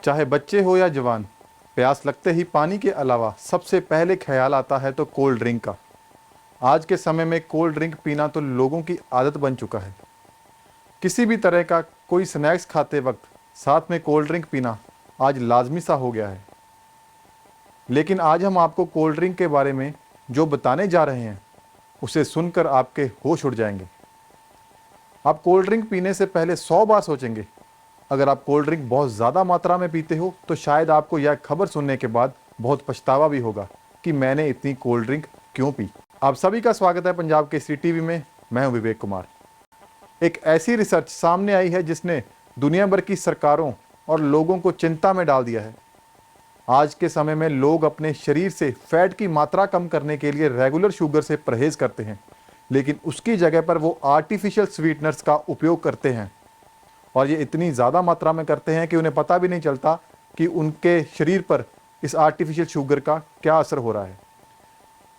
चाहे बच्चे हो या जवान, प्यास लगते ही पानी के अलावा सबसे पहले ख्याल आता है तो कोल्ड ड्रिंक का। आज के समय में कोल्ड ड्रिंक पीना तो लोगों की आदत बन चुका है। किसी भी तरह का कोई स्नैक्स खाते वक्त साथ में कोल्ड ड्रिंक पीना आज लाजमी सा हो गया है। लेकिन आज हम आपको कोल्ड ड्रिंक के बारे में जो बताने जा रहे हैं उसे सुनकर आपके होश उड़ जाएंगे। आप कोल्ड ड्रिंक पीने से पहले 100 बार सोचेंगे। अगर आप कोल्ड ड्रिंक बहुत ज़्यादा मात्रा में पीते हो तो शायद आपको यह खबर सुनने के बाद बहुत पछतावा भी होगा कि मैंने इतनी कोल्ड ड्रिंक क्यों पी। आप सभी का स्वागत है पंजाब केसरी टीवी में। मैं हूं विवेक कुमार। एक ऐसी रिसर्च सामने आई है जिसने दुनिया भर की सरकारों और लोगों को चिंता में डाल दिया है। आज के समय में लोग अपने शरीर से फैट की मात्रा कम करने के लिए रेगुलर शुगर से परहेज करते हैं, लेकिन उसकी जगह पर वो आर्टिफिशियल स्वीटनर्स का उपयोग करते हैं और ये इतनी ज़्यादा मात्रा में करते हैं कि उन्हें पता भी नहीं चलता कि उनके शरीर पर इस आर्टिफिशियल शुगर का क्या असर हो रहा है।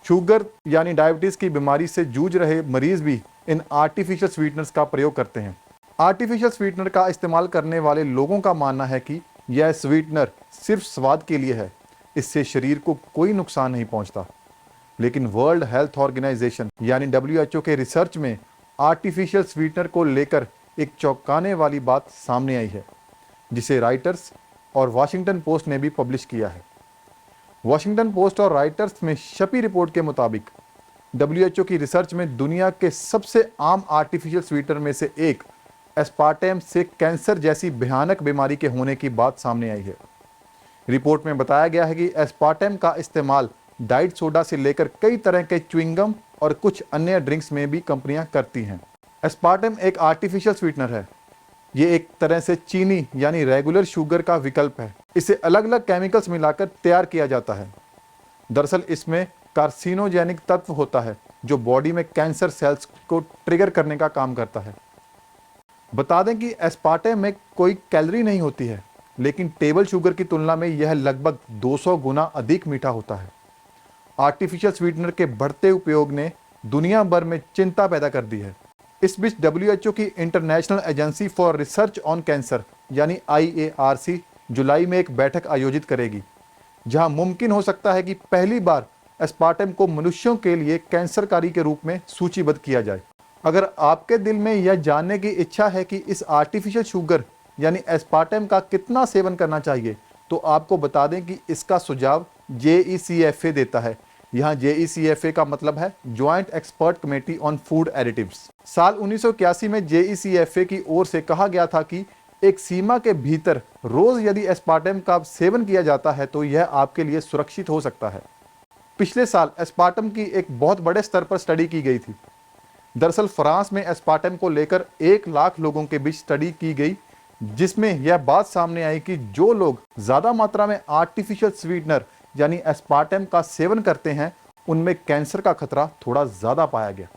शुगर यानी डायबिटीज़ की बीमारी से जूझ रहे मरीज़ भी इन आर्टिफिशियल स्वीटनर्स का प्रयोग करते हैं। आर्टिफिशियल स्वीटनर का इस्तेमाल करने वाले लोगों का मानना है कि यह स्वीटनर सिर्फ स्वाद के लिए है, इससे शरीर को कोई नुकसान नहीं पहुंचता। लेकिन वर्ल्ड हेल्थ ऑर्गेनाइजेशन यानी WHO के रिसर्च में आर्टिफिशियल स्वीटनर को लेकर एक चौंकाने वाली बात सामने आई है, जिसे राइटर्स और वाशिंगटन पोस्ट ने भी पब्लिश किया है। वाशिंगटन पोस्ट और राइटर्स में छपी रिपोर्ट के मुताबिक WHO की रिसर्च में दुनिया के सबसे आम आर्टिफिशियल स्वीटनर में से एक एस्पार्टेम से कैंसर जैसी भयानक बीमारी के होने की बात सामने आई है। रिपोर्ट में बताया गया है कि एस्पार्टेम का इस्तेमाल डाइट सोडा से लेकर कई तरह के च्युइंगम और कुछ अन्य ड्रिंक्स में भी कंपनियां करती हैं। एस्पार्टेम एक आर्टिफिशियल स्वीटनर है। ये एक तरह से चीनी यानी रेगुलर शुगर का विकल्प है। इसे अलग अलग केमिकल्स मिलाकर तैयार किया जाता है। दरअसल इसमें कार्सिनोजेनिक तत्व होता है जो बॉडी में कैंसर सेल्स को ट्रिगर करने का काम करता है। बता दें कि एस्पार्टेम में कोई कैलोरी नहीं होती है, लेकिन टेबल शुगर की तुलना में यह लगभग 200 गुना अधिक मीठा होता है। आर्टिफिशियल स्वीटनर के बढ़ते उपयोग ने दुनिया भर में चिंता पैदा कर दी है। इस बीच WHO की international agency for research on cancer यानी IARC जुलाई में एक बैठक आयोजित करेगी, जहां मुमकिन हो सकता है कि पहली बार एस्पार्टेम को मनुष्यों के लिए कैंसरकारी के रूप में सूचीबद्ध किया जाए। अगर आपके दिल में यह जानने की इच्छा है कि इस आर्टिफिशियल शुगर यानी एस्पार्टेम का कितना सेवन करना चाहिए, तो आपको बता दें कि इसका सुझाव JECFA देता है। यहाँ JECFA का मतलब है joint expert committee on food additives. साल 1981 में JECFA की ओर से कहा गया था कि एक सीमा के भीतर रोज यदि एस्पार्टेम का सेवन किया जाता है तो यह आपके लिए सुरक्षित हो सकता है। पिछले साल एस्पार्टेम की एक बहुत बड़े स्तर पर स्टडी की गई थी। दरअसल फ्रांस में एस्पार्टेम को लेकर 1 लाख लोगों के बीच स्टडी की गई, जिसमें यह बात सामने आई कि जो लोग ज्यादा मात्रा में आर्टिफिशियल स्वीटनर यानी एस्पार्टेम का सेवन करते हैं उनमें कैंसर का खतरा थोड़ा ज्यादा पाया गया।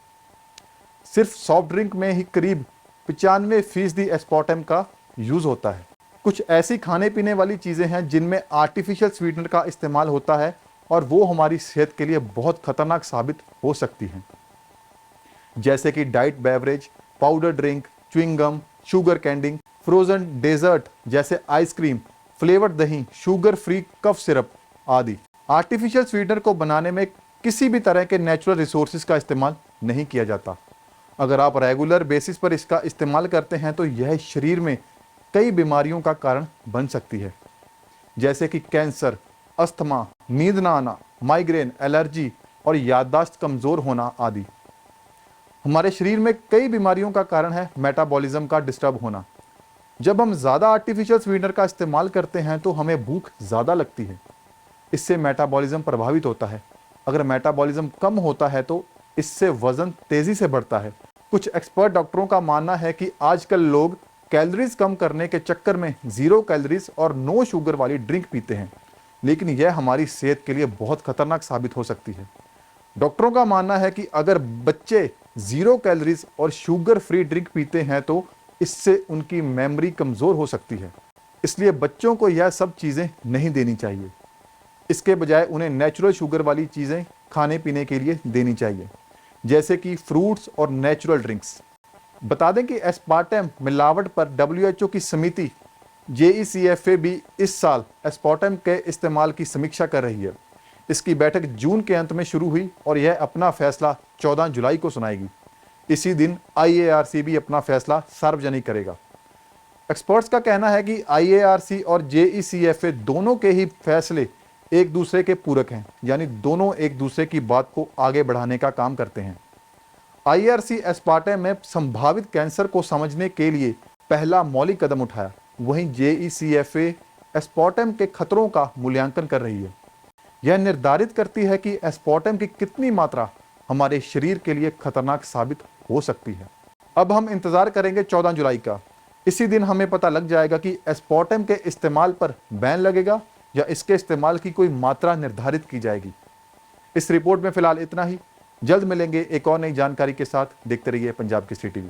सिर्फ सॉफ्ट ड्रिंक में ही करीब 95% एस्पार्टेम का यूज होता है। कुछ ऐसी खाने पीने वाली चीजें हैं जिनमें आर्टिफिशियल स्वीटनर का इस्तेमाल होता है और वो हमारी सेहत के लिए बहुत खतरनाक साबित हो सकती हैं, जैसे कि diet beverage, powder drink, chewing gum, sugar candy, frozen dessert जैसे आइसक्रीम, फ्लेवर्ड दही, शुगर फ्री कफ सिरप आदि। आर्टिफिशियल स्वीटनर को बनाने में किसी भी तरह के नेचुरल रिसोर्सेज का इस्तेमाल नहीं किया जाता। अगर आप रेगुलर बेसिस पर इसका इस्तेमाल करते हैं तो यह शरीर में कई बीमारियों का कारण बन सकती है, जैसे कि कैंसर, अस्थमा, नींद ना आना, माइग्रेन, एलर्जी और याददाश्त कमजोर होना आदि। हमारे शरीर में कई बीमारियों का कारण है मेटाबॉलिज्म का डिस्टर्ब होना। जब हम ज़्यादा आर्टिफिशियल स्वीटनर का इस्तेमाल करते हैं तो हमें भूख ज़्यादा लगती है। इससे मेटाबॉलिज्म प्रभावित होता है। अगर मेटाबॉलिज्म कम होता है तो इससे वजन तेज़ी से बढ़ता है। कुछ एक्सपर्ट डॉक्टरों का मानना है कि आजकल लोग कैलोरीज कम करने के चक्कर में 0 कैलोरीज और नो शुगर वाली ड्रिंक पीते हैं, लेकिन यह हमारी सेहत के लिए बहुत खतरनाक साबित हो सकती है। डॉक्टरों का मानना है कि अगर बच्चे 0 कैलोरीज और शुगर फ्री ड्रिंक पीते हैं तो इससे उनकी मेमोरी कमज़ोर हो सकती है। इसलिए बच्चों को यह सब चीज़ें नहीं देनी चाहिए। इसके बजाय उन्हें नेचुरल शुगर वाली चीज़ें खाने पीने के लिए देनी चाहिए, जैसे कि फ्रूट्स और नेचुरल ड्रिंक्स। बता दें कि एस्पार्टेम मिलावट पर WHO की समिति JECFA भी इस साल एस्पार्टम के इस्तेमाल की समीक्षा कर रही है। इसकी बैठक जून के अंत में शुरू हुई और यह अपना फैसला 14 जुलाई को सुनाएगी। इसी दिन IARC भी अपना फैसला सार्वजनिक करेगा। एक्सपर्ट्स का कहना है कि IARC और JECFA दोनों के ही फैसले एक दूसरे के पूरक हैं, यानी दोनों एक दूसरे की बात को आगे बढ़ाने का काम करते हैं। IARC एस्पार्टम में संभावित कैंसर को समझने के लिए पहला मौलिक कदम उठाया, वहीं JECFA एस्पार्टम के खतरों का मूल्यांकन कर रही है। यह निर्धारित करती है कि एस्पार्टम की कितनी मात्रा हमारे शरीर के लिए खतरनाक साबित हो सकती है। अब हम इंतजार करेंगे 14 जुलाई का। इसी दिन हमें पता लग जाएगा कि एस्पार्टम के इस्तेमाल पर बैन लगेगा या इसके इस्तेमाल की कोई मात्रा निर्धारित की जाएगी। इस रिपोर्ट में फिलहाल इतना ही। जल्द मिलेंगे एक और नई जानकारी के साथ। देखते रहिए पंजाब केसरी टीवी।